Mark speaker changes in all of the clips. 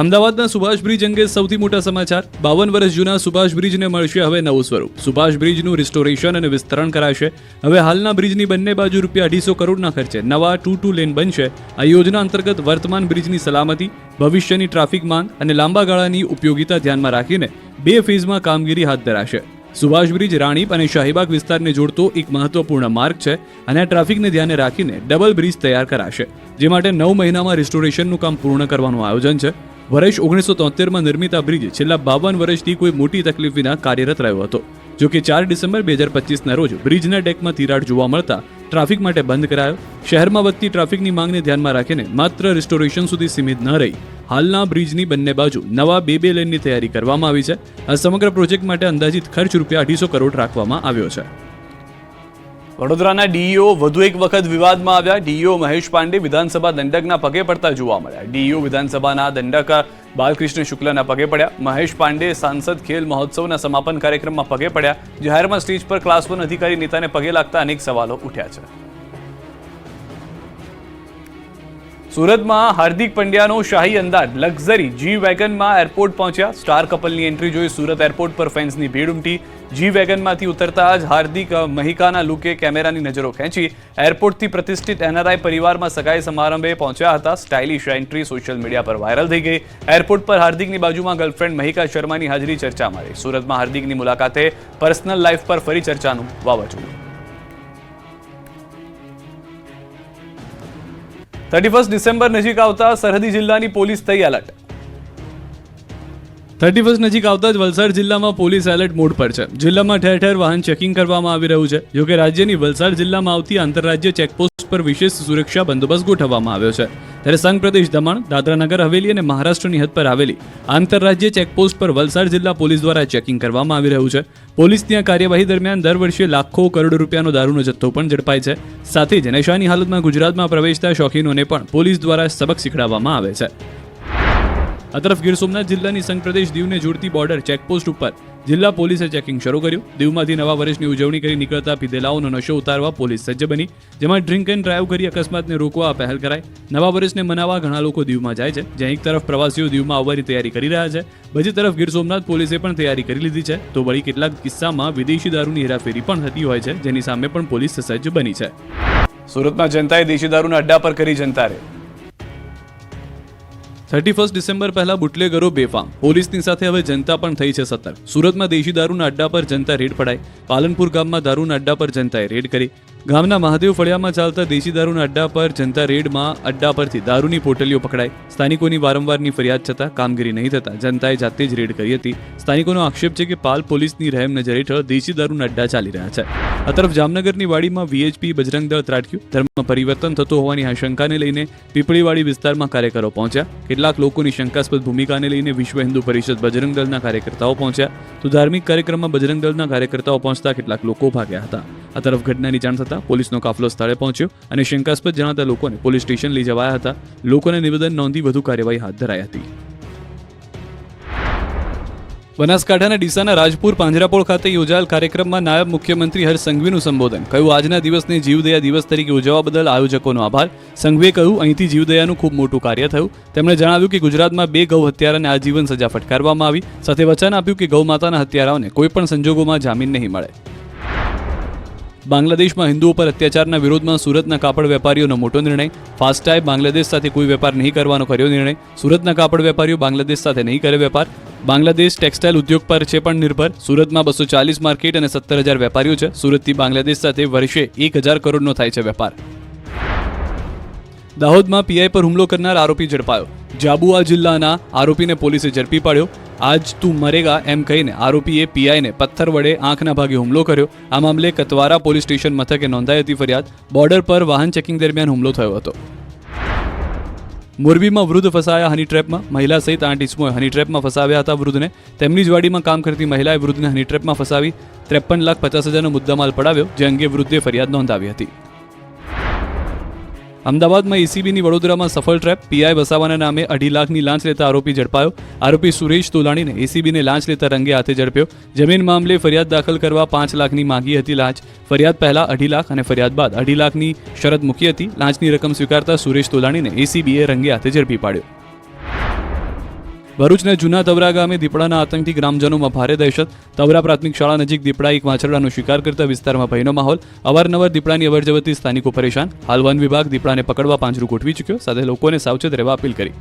Speaker 1: અમદાવાદના સુભાષ બ્રિજ અંગે સૌથી મોટા સમાચાર. 52 વર્ષ જૂના સુભાષ બ્રિજને મળશે હવે નવું સ્વરૂપ. સુભાષ બ્રિજનું રિસ્ટોરેશન અને વિસ્તરણ કરાશે. હવે હાલના બ્રિજની બંને બાજુ ₹250 કરોડના ખર્ચે નવા 2-2 લેન બનશે. આ યોજના અંતર્ગત વર્તમાન બ્રિજની સલામતી, ભવિષ્યની ટ્રાફિક માંગ અને લાંબા ગાળાની ઉપયોગિતા ધ્યાનમાં રાખીને 2 ફેઝમાં કામગીરી હાથ ધરાશે. સુભાષ બ્રિજ રાણીપ અને શાહીબાગ વિસ્તારને જોડતો એક મહત્વપૂર્ણ માર્ગ છે અને આ ટ્રાફિકને ધ્યાને રાખીને ડબલ બ્રિજ તૈયાર કરાશે, જે માટે 9 મહિનામાં રિસ્ટોરેશનનું કામ પૂર્ણ કરવાનું આયોજન છે. વર્ષ 1973માં નિર્મિત આ બ્રિજ છેલ્લા 52 વર્ષથી કોઈ મોટી તકલીફ વિના કાર્યરત રહ્યો હતો. જો કે 4 ડિસેમ્બર 2025ના રોજ બ્રિજના ડેકમાં તિરાડ જોવા મળતા ટ્રાફિક માટે બંધ કરાયો. શહેરમાં વધતી ટ્રાફિકની માંગને ધ્યાનમાં રાખીને માત્ર રિસ્ટોરેશન સુધી સીમિત ન રહી હાલના બ્રિજની બંને બાજુ નવા 2 લેનની તૈયારી કરવામાં આવી છે. આ સમગ્ર પ્રોજેક્ટ માટે અંદાજિત ખર્ચ ₹250 કરોડ રાખવામાં આવ્યો છે. વડોદરાના ડીઈઓ વધુ એક વખત વિવાદમાં આવ્યા. ડીઈઓ મહેશ પાંડે વિધાનસભા દંડકના પગે પડતા જોવા મળ્યા. ડીઈઓ વિધાનસભાના દંડક બાલકૃષ્ણ શુક્લના પગે પડ્યા. મહેશ પાંડે સાંસદ ખેલ મહોત્સવના સમાપન કાર્યક્રમમાં પગે પડ્યા. જાહેરમાં સ્ટેજ પર ક્લાસ 1 અધિકારી નેતાને પગે લાગતા અનેક સવાલો ઉઠ્યા છે. સુરતમાં હાર્દિક પંડ્યાનો શાહી અંદાજ લક્ઝરી જી વેગનમાં એરપોર્ટ પહોંચ્યા. સ્ટાર કપલની એન્ટ્રી જોઈ સુરત એરપોર્ટ પર ફેન્સની ભીડ ઉમટી. જી વેગનમાંથી ઉતરતા જ હાર્દિક મહિકાના લુકે કેમેરાની નજરો ખેંચી. એરપોર્ટથી પ્રતિષ્ઠિત એનઆરઆઈ પરિવારમાં સગાઈ સમારંભે પહોંચ્યા હતા. સ્ટાઇલિશ એન્ટ્રી સોશિયલ મીડિયા પર વાયરલ થઈ ગઈ. એરપોર્ટ પર હાર્દિકની બાજુમાં ગર્લફ્રેન્ડ મહિકા શર્માની હાજરી ચર્ચામાં રહી. સુરતમાં હાર્દિકની મુલાકાતે પર્સનલ લાઈફ પર ફરી ચર્ચાનું વાવાઝોડું. 31 ડિસેમ્બર નજીક આવતા સરહદી જિલ્લાની પોલીસ થઈ એલર્ટ. 31 નજીક આવતા જ વલસાડ જિલ્લામાં પોલીસ એલર્ટ મોડ પર છે. જિલ્લામાં ઠેર ઠેર વાહન ચેકિંગ કરવામાં આવી રહ્યું છે. જોકે રાજ્યની વલસાડ જિલ્લામાં આવતી આંતરરાજ્ય ચેકપોસ્ટ પર વિશેષ સુરક્ષા બંદોબસ્ત ગોઠવવામાં આવ્યો છે. ત્યારે સંઘ પ્રદેશ દમણ, દાદરા નગર હવેલી અને મહારાષ્ટ્રની હદ પર આવેલી આંતરરાજ્ય ચેકપોસ્ટ પર વલસાડ જિલ્લા પોલીસ દ્વારા ચેકિંગ કરવામાં આવી રહ્યું છે. પોલીસ ત્યાં કાર્યવાહી દરમિયાન દર વર્ષે લાખો કરોડ રૂપિયાનો દારૂનો જથ્થો પણ ઝડપાય છે. સાથે જ નશાની હાલતમાં ગુજરાતમાં પ્રવેશતા શોખીનોને પણ પોલીસ દ્વારા સબક શીખડાવવામાં આવે છે. આ તરફ ગીર સોમનાથ જિલ્લાની સંઘ પ્રદેશ દીવને જોડતી બોર્ડર ચેકપોસ્ટ ઉપર જિલ્લા પોલીસે ચેકિંગ શરૂ કર્યું. દીવમાંથી નવા વર્ષની ઉજવણી કરી નીકળતા પીધેલાઓનો નશો ઉતારવા પોલીસ સજ્જ બની, જેમાં ડ્રિંક એન્ડ ડ્રાઈવ કરી અકસ્માતને રોકવા પહેલ કરાઈ. નવા વર્ષને મનાવવા ઘણા લોકો દીવમાં જાય છે, જ્યાં એક તરફ પ્રવાસીઓ દીવમાં આવવાની તૈયારી કરી રહ્યા છે, બીજી તરફ ગીર સોમનાથ પોલીસે પણ તૈયારી કરી લીધી છે. તો વળી કેટલાક કિસ્સામાં વિદેશી દારૂની હેરાફેરી પણ થતી હોય છે, જેની સામે પણ પોલીસ સજ્જ બની છે. સુરતમાં જનતાએ દેશી દારૂના અડ્ડા પર કરી જનતા રેડ. 31 ડિસેમ્બર પહેલા બુટલેગરો બેફામ, પોલીસની સાથે હવે જનતા પણ થઈ છે સતર્ક. સુરતમાં દેશી દારૂના અડ્ડા પર જનતા રેડ પડાઈ. પાલનપુર ગામમાં દારૂના અડ્ડા પર જનતાએ રેડ કરી. ગામના મહાદેવ ફળિયામાં ચાલતા દેશી દારૂના અડ્ડા પર જનતા રેડમાં અડ્ડા પરથી દારૂની પોટલીઓ પકડાઈ. સ્થાનિકોની વારંવારની ફરિયાદ છતાં કામગીરી નહીં થતા જનતાએ જાતે જ રેડ કરી હતી. સ્થાનિકોનો આક્ષેપ છે કે પાલ પોલીસની રહેમ નજર હેઠળ દેશી દારૂના અડ્ડા ચાલી રહ્યા છે. આ તરફ જામનગરની વાડીમાં વીએચપી બજરંગ દળ ત્રાટક્યું. ધર્મમાં પરિવર્તન થતું હોવાની આશંકાને લઈને પીપળીવાડી વિસ્તારમાં કાર્યકરો પહોંચ્યા. કેટલાક લોકોની શંકાસ્પદ ભૂમિકાને લઈને વિશ્વ હિન્દુ પરિષદ બજરંગ દળના કાર્યકર્તાઓ પહોંચ્યા. તો ધાર્મિક કાર્યક્રમમાં બજરંગ દળના કાર્યકર્તાઓ પહોંચતા કેટલાક લોકો ભાગ્યા હતા. આ તરફ ઘટનાની જાણ થતાં પોલીસનો કાફલો સ્થળે પહોંચ્યો અને શંકાસ્પદ જણાતા લોકોને પોલીસ સ્ટેશન લઈ જવાયા હતા. લોકોને નિવેદન નોંધી વધુ કાર્યવાહી હાથ ધરાઈ હતી. બનાસકાંઠાના ડીસાના રાજપુર પાંજરાપોળ ખાતે યોજાયેલ કાર્યક્રમમાં નાયબ મુખ્યમંત્રી હર્ષ સંઘવીનું સંબોધન. કહ્યું, આજના દિવસને જીવદયા દિવસ તરીકે ઉજવવા બદલ આયોજકોનો આભાર. સંઘવીએ કહ્યું, અહીંથી જીવદયાનું ખૂબ મોટું કાર્ય થયું. તેમણે જણાવ્યું કે ગુજરાતમાં 2 ગૌ હત્યારાને આજીવન સજા ફટકારવામાં આવી. સાથે વચન આપ્યું કે ગૌ માતાના હત્યારાઓને કોઈ પણ સંજોગોમાં જામીન નહીં મળે. બાંગ્લાદેશમાં હિન્દુઓ પર અત્યાચારના વિરોધમાં સુરતના કાપડ વેપારીઓનો મોટો નિર્ણય. ફાસ્ટાએ બાંગ્લાદેશ સાથે કોઈ વેપાર નહીં કરવાનો કર્યો નિર્ણય. સુરતના કાપડ વેપારીઓ બાંગ્લાદેશ સાથે નહીં કરે વેપાર. બાંગ્લાદેશ ટેક્સટાઇલ ઉદ્યોગ પર છે પણ નિર્ભર. સુરતમાં 240 માર્કેટ અને 17,000 વેપારીઓ છે. સુરતથી બાંગ્લાદેશ સાથે વર્ષે 1,000 કરોડનો થાય છે વેપાર. દાહોદમાં પીઆઈ પર હુમલો કરનાર આરોપી ઝડપાયો. જાબુઆ જિલ્લાના આરોપીને પોલીસે ઝડપી પાડ્યો. આજ તું મરેગા એમ કહીને આરોપીએ પીઆઈને પથ્થર વડે આંખના ભાગે હુમલો કર્યો. આ મામલે કતવારા પોલીસ સ્ટેશન મથકે નોંધાઈ હતી ફરિયાદ. બોર્ડર પર વાહન ચેકિંગ દરમિયાન હુમલો થયો હતો. મોરબીમાં વૃદ્ધ ફસાયા હની ટ્રેપમાં. મહિલા સહિત 8 ઇસમોએ હની ટ્રેપમાં ફસાવ્યા હતા વૃદ્ધને. તેમની જ વાડીમાં કામ કરતી મહિલાએ વૃદ્ધને હની ટ્રેપમાં ફસાવી 53,50,000નો મુદ્દામાલ પડાવ્યો, જે અંગે વૃદ્ધે ફરિયાદ નોંધાવી હતી. અમદાવાદમાં એસીબીની વડોદરામાં સફળ ટ્રેપ. પીઆઈ વસાવાના નામે 2.5 લાખની લાંચ લેતા આરોપી ઝડપાયો. આરોપી સુરેશ તોલાણીને એસીબીને લાંચ લેતા રંગે હાથે ઝડપ્યો. જમીન મામલે ફરિયાદ દાખલ કરવા 5 લાખની માંગી હતી લાંચ. ફરિયાદ પહેલા 2.5 લાખ અને ફરિયાદ બાદ 2.5 લાખની શરત મૂકી હતી. લાંચની રકમ સ્વીકારતા સુરેશ તોલાણીને એસીબીએ રંગે હાથે ઝડપી પાડ્યો. ભરૂચના જૂના તવરા ગામે દીપડાના આતંકથી ગ્રામજનોમાં ભારે દહેશત. તવરા પ્રાથમિક શાળા નજીક દીપડા એક વાછરડાનો શિકાર કરતા વિસ્તારમાં ભયનો માહોલ. અવારનવાર દીપડાની અવરજવરથી સ્થાનિકો પરેશાન. હાલ વન વિભાગ દીપડાને પકડવા પાંજરું ગોઠવી ચૂક્યો, સાથે લોકોને સાવચેત રહેવા અપીલ કરી.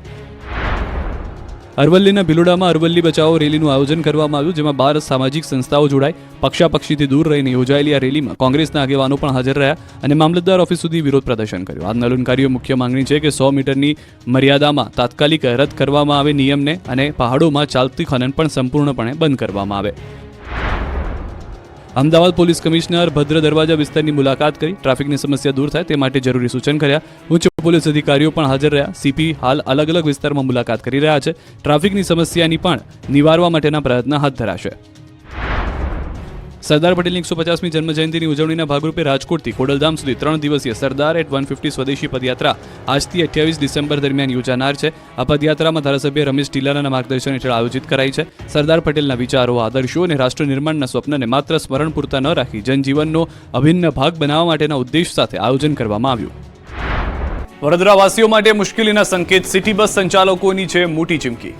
Speaker 1: અરવલ્લીના ભિલોડામાં અરવલ્લી બચાવો રેલીનું આયોજન કરવામાં આવ્યું, જેમાં 12 સામાજિક સંસ્થાઓ જોડાઈ. પક્ષાપક્ષીથી દૂર રહીને યોજાયેલી આ રેલીમાં કોંગ્રેસના આગેવાનો પણ હાજર રહ્યા અને મામલતદાર ઓફિસ સુધી વિરોધ પ્રદર્શન કર્યું. આંદોલનકારીઓ મુખ્ય માંગણી છે કે 100 મીટરની મર્યાદામાં તાત્કાલિક રદ કરવામાં આવે નિયમને અને પહાડોમાં ચાલતી ખનન પણ સંપૂર્ણપણે બંધ કરવામાં આવે. અમદાવાદ પોલીસ કમિશનર ભદ્ર દરવાજા વિસ્તારની મુલાકાત કરી ટ્રાફિકની સમસ્યા દૂર થાય તે માટે જરૂરી સૂચન કર્યા. ઉચ્ચ પોલીસ અધિકારીઓ પણ હાજર રહ્યા. સીપી હાલ અલગ અલગ વિસ્તારમાં મુલાકાત કરી રહ્યા છે. ટ્રાફિકની સમસ્યાની પણ નિવારવા માટેના પ્રયત્ન હાથ ધરાશે. સરદાર પટેલની 150મી જન્મજયંતિની ઉજવણીના ભાગરૂપે રાજકોટથી ખોડલધામ સુધી 3 દિવસીય સરદાર એટ 150 સ્વદેશી પદયાત્રા આજથી 28 ડિસેમ્બર દરમિયાન યોજાનાર છે. આ પદયાત્રામાં ધારાસભ્ય રમેશ ટીલારાના માર્ગદર્શન હેઠળ આયોજિત કરાઈ છે. સરદાર પટેલના વિચારો, આદર્શો અને રાષ્ટ્ર નિર્માણના સ્વપ્નને માત્ર સ્મરણ પૂરતા ન રાખી જનજીવનનો અભિન્ન ભાગ બનાવવા માટેના ઉદ્દેશ સાથે આયોજન કરવામાં આવ્યું. વડોદરાવાસીઓ માટે મુશ્કેલીના સંકેત. સિટી બસ સંચાલકોની છે મોટી ચીમકી.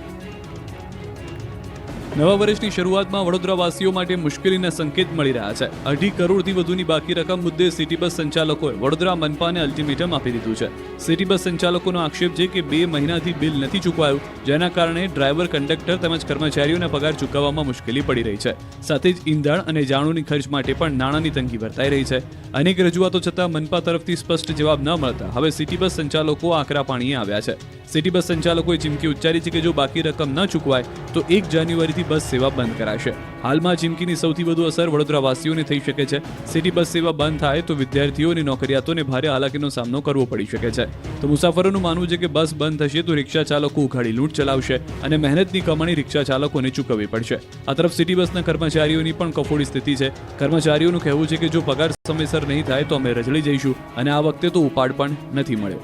Speaker 1: નવા વર્ષની શરૂઆતમાં વડોદરાવાસીઓ માટે મુશ્કેલીના સંકેત મળી રહ્યા છે. 2.5 કરોડથી વધુની બાકી રકમ મુદ્દે સિટી બસ સંચાલકોએ વડોદરા મનપાને અલ્ટિમેટમ આપી દીધું છે. સિટી બસ સંચાલકોનો આક્ષેપ છે કે 2 મહિનાથી બિલ નથી ચૂકવાયું, જેના કારણે ડ્રાઈવર, કંડક્ટર તેમજ કર્મચારીઓના પગાર ચૂકવવામાં મુશ્કેલી પડી રહી છે. સાથે જ ઈંધણ અને જાણોની ખર્ચ માટે પણ નાણાંની તંગી વર્તાઈ રહી છે. અનેક રજૂઆતો છતાં મનપા તરફથી સ્પષ્ટ જવાબ ન મળતા હવે સિટી બસ સંચાલકો આકરા પાણીએ આવ્યા છે. સિટી બસ સંચાલકોએ ચીમકી ઉચ્ચારી છે કે જો બાકી રકમ ન ચૂકવાય તો 1 જાન્યુઆરીથી બસ સેવા બંધ કરાશે. હાલમાં ચીમકીની સૌથી વધુ અસર વડોદરાવાસીઓને થઈ શકે છે. સિટી બસ સેવા બંધ થાય તો વિદ્યાર્થીઓ અને નોકરિયાતોને ભારે હાલાકીનો સામનો કરવો પડી શકે છે. તો મુસાફરોનું માનવું છે કે બસ બંધ થશે તો રિક્ષા ચાલકો ઉઘાડી લૂંટ ચલાવશે અને મહેનતની કમાણી રિક્ષા ચાલકોને ચૂકવવી પડશે. આ તરફ સિટી બસના કર્મચારીઓની પણ કફોડી સ્થિતિ છે. કર્મચારીઓનું કહેવું છે કે જો પગાર સમયસર નહીં થાય તો અમે રજળી જઈશું અને આ વખતે તો ઉપાડ પણ નથી મળ્યો.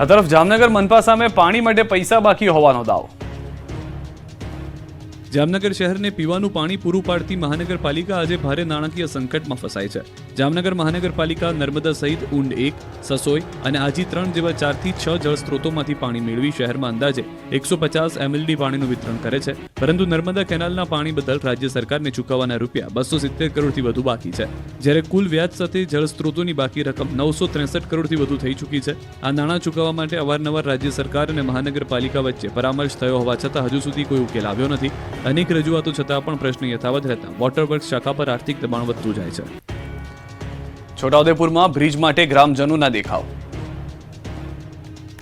Speaker 1: આ તરફ જામનગર મનપા સામે પાણી માટે પૈસા બાકી હોવાનો દાવો. જામનગર શહેરને પીવાનું પાણી પૂરું પાડતી મહાનગરપાલિકા આજે ભારે નાણાકીય સંકટમાં ફસાઈ છે. જામનગર મહાનગરપાલિકા નર્મદા સહિત ઊંડ 1, સસોઈ અને આજી 3 જેવા 4 થી 6 જળ સ્ત્રોતોમાંથી પાણી મેળવી શહેરમાં અંદાજે 150 MLD પાણીનું વિતરણ કરે છે. પરંતુ નર્મદા કેનાલના પાણી બદલ રાજ્ય સરકારને ચૂકવવાના રૂપિયા 270 કરોડથી વધુ બાકી છે, જ્યારે કુલ વ્યાજ સાથે જળ સ્ત્રોતોની બાકી રકમ 963 કરોડથી વધુ થઈ ચૂકી છે. આ નાણાં ચૂકવવા માટે અવારનવાર રાજ્ય સરકાર અને મહાનગરપાલિકા વચ્ચે પરામર્શ થયો હોવા છતાં હજુ સુધી કોઈ ઉકેલ આવ્યો નથી. અનેક રજૂઆતો છતાં પણ પ્રશ્ન યથાવત રહેતા વોટરવર્ક્સ શાખા પર આર્થિક દબાણ વધતું જાય છે. છોટાઉદેપુરમાં બ્રિજ માટે ગ્રામજનોના દેખાવ.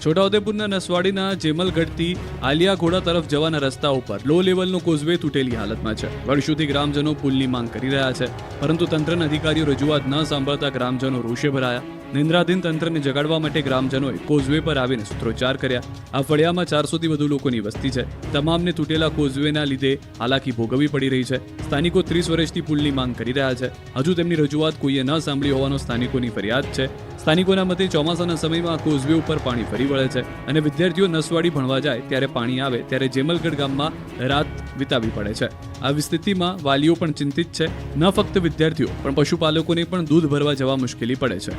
Speaker 1: છોટાઉદેપુરના નસવાડીના જેમલગઢથી આલિયાઘોડા તરફ જવાના રસ્તા ઉપર લો લેવલનો કોઝવે તૂટેલી હાલતમાં છે. વર્ષોથી ગ્રામજનો પુલની માંગ કરી રહ્યા છે, પરંતુ તંત્રના અધિકારીઓ રજૂઆત ન સાંભળતા ગ્રામજનો રોષે ભરાયા. નિંદ્રાધીન તંત્રને જગાડવા માટે ગ્રામજનોએ કોઝવે પર આવીને સૂત્રોચ્ચાર કર્યા. આ ફળિયામાં 400થી વધુ લોકોની વસ્તી છે. તમામને તૂટેલા કોઝવેના લીધે હાલાકી ભોગવવી પડી રહી છે. સ્થાનિકો 30 વર્ષથી પુલની માંગ કરી રહ્યા છે. હજુ તેમની રજૂઆત કોઈએ ન સાંભળી હોવાનો સ્થાનિકોની ફરિયાદ છે. સ્થાનિકોના મતે ચોમાસાના સમયમાં કોઝવે ઉપર પાણી ફરી વળે છે અને વિદ્યાર્થીઓ નસવાડી ભણવા જાય ત્યારે પાણી આવે ત્યારે જેમલગઢ ગામમાં રાત વિતાવી પડે છે. આવી સ્થિતિમાં વાલીઓ પણ ચિંતિત છે. ન ફક્ત વિદ્યાર્થીઓ પણ પશુપાલકોને પણ દૂધ ભરવા જવા મુશ્કેલી પડે છે.